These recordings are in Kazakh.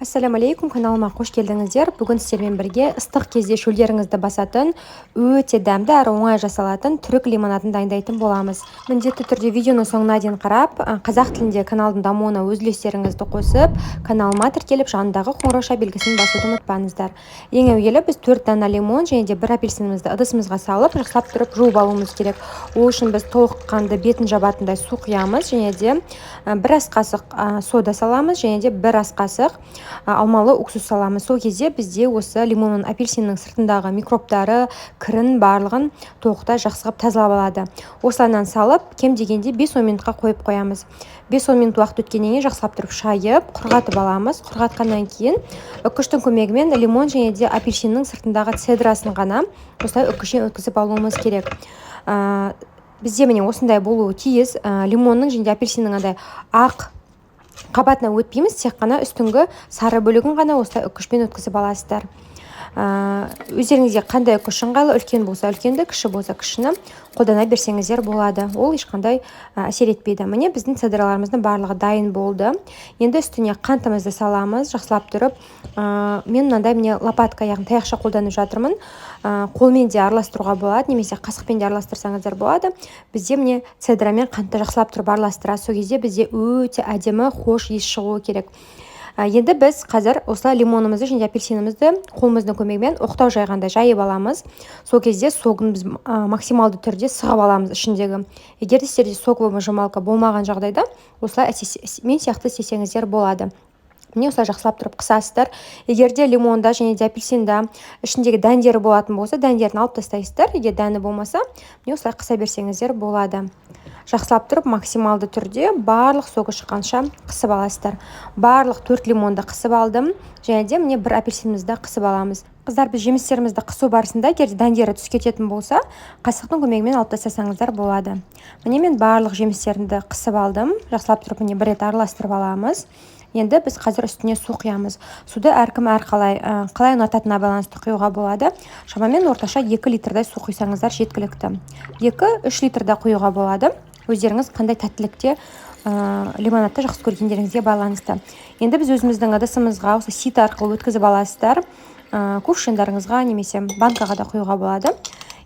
Ассаламу алейкум, каналыма қош келдіңіздер. Бүгін сіздермен бірге ыстық кезде шөлдеріңізді басатын, өте дәмді әрі оңай жасалатын түрік лимонадын дайындайтын боламыз. Міндетті түрде видеоның соңына дейін қарап, қазақ тілінде каналдың дамуына өз үлестеріңізді қосып, каналыма тіркеліп, жанындағы қоңырауша белгісін басуды ұмытпаңыздар. Ең әуелі біз 4 дана лимон және де 1 апельсинімізді ыдысымызға салып, жақсылап тұрып жуып алуымыз керек. Ол үшін біз толыққанды бетін жабатындай су құямыз және де 1 ас қасық сода саламыз және де 1 ас қасық алмалы уксус саламыз. Сол кезде бізде осы лимонның апельсиннің сыртындағы микробтары, кірін барлығын толықтай жақсылап тазалап алады. Осылайынан салып, кем дегенде 5-10 минутқа қойып қоямыз. 5-10 минут уақыт өткеннен кейін жақсылап тұрып шайып, құрғатып аламыз. Құрғатқаннан кейін үккіштің көмегімен лимон және де апельсиннің сыртындағы цедрасын ғана осылай үккіштен өткізіп алуымыз керек. Бізде міне осындай болуы тиіс. Лимонның және де апельсиннің ақ қабатына өтпейміз, тек қана үстіңгі сары бөлігін ғана осылай үккішпен өткізіп аласыздар. Өздеріңізге қандай үккіш ыңғайлы, үлкен болса үлкенді, кіші болса кішіні қолдана берсеңіздер болады. Ол ешқандай әсер етпейді. Міне біздің цедраларымыздың барлығы дайын болды. Енді үстіне қантымызды саламыз, жақсылап тұрып. Мен мынандай міне лопатка, яғни таяқша қолданып жатырмын. Қолмен де араластыруға болады, немесе қасықпен де араластырсаңыздар болады. Бізде міне цедрамен қантты жақсылап тұрып араластырасыз. Сол кезде бізде өте әдемі, хош иіс шығуы керек. Енді біз қазір осылай лимонымызды және апельсинімізді қолымыздың көмегімен оқтау жайғандай жайып аламыз. Сол кезде согын біз максималды түрде сығып аламыз ішіндегі. Егер де сіздерде соковый выжималка болмаған жағдайда осылай мен сияқты істесеңіздер болады. Міне осылай жақсылап тұрып қысасыздар. Егер де лимонда және де апельсинда ішіндегі дәндері болатын болса, дәндерін алып тастайсыздар. Егер дәні болмаса, міне осылай қыса берсеңіздер болады. Жақсылап тұрып максималды түрде барлық соғы шыққанша қысып аласыздар. Барлық 4 лимонды қысып алдым, және де міне 1 апельсинімізді қысып аламыз. Қыздар, біз жемістерімізді қысу барысында егер дәндері түсіп кететін болса, қасықтың көмегімен алып тастасаңыздар болады. Міне мен барлық жемістерімді қысып алдым. Жақсылап тұрып міне бір рет араластырып аламыз. Енді біз қазір үстіне су құямыз. Суды әркім қалай ұнататынына байланысты құюға болады. Шамамен орташа 2 литрдай су құйсаңыздар жеткілікті. 2-3 литрда құюға болады. Өздеріңіз қандай тәттілікте лимонадты жақсы көргендеріңізге байланысты. Енді біз өзіміздің ыдысымызға осы сит арқылы өткізіп аласыздар. Кувшиндарыңызға немесе банкаға да құюға болады.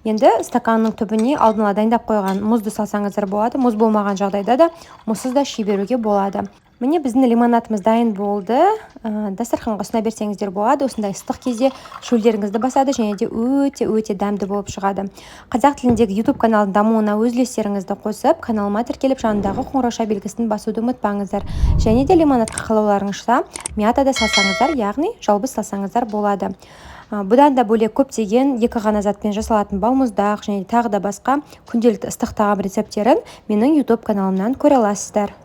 Енді стаканның түбіне алдын ала дайындап қойған мұзды салсаңыздар болады. Мұз болмаған жағдайда да мұзсыз да ши беруге болады. Міне біздің лимонадымыз дайын болды. Дастарханға ұсына берсеңіздер болады. Осындай ыстық кезде шөлдеріңізді басады және де өте дәмді болып шығады. Қазақ тіліндегі YouTube каналының дамуына өз үлестеріңізді қосып, каналыма тіркеліп, жанындағы қоңырауша белгісін басуды ұмытпаңыздар. Және де лимонадқа қалауларыңызша мята да салсаңыздар, яғни жалбыз салсаңыздар болады. Бұдан да бөлек көптеген екі ғана затпен жасалатын балмұздақ және тағы да басқа күнделікті ыстық тағам рецептерін менің YouTube каналымнан көре аласыздар.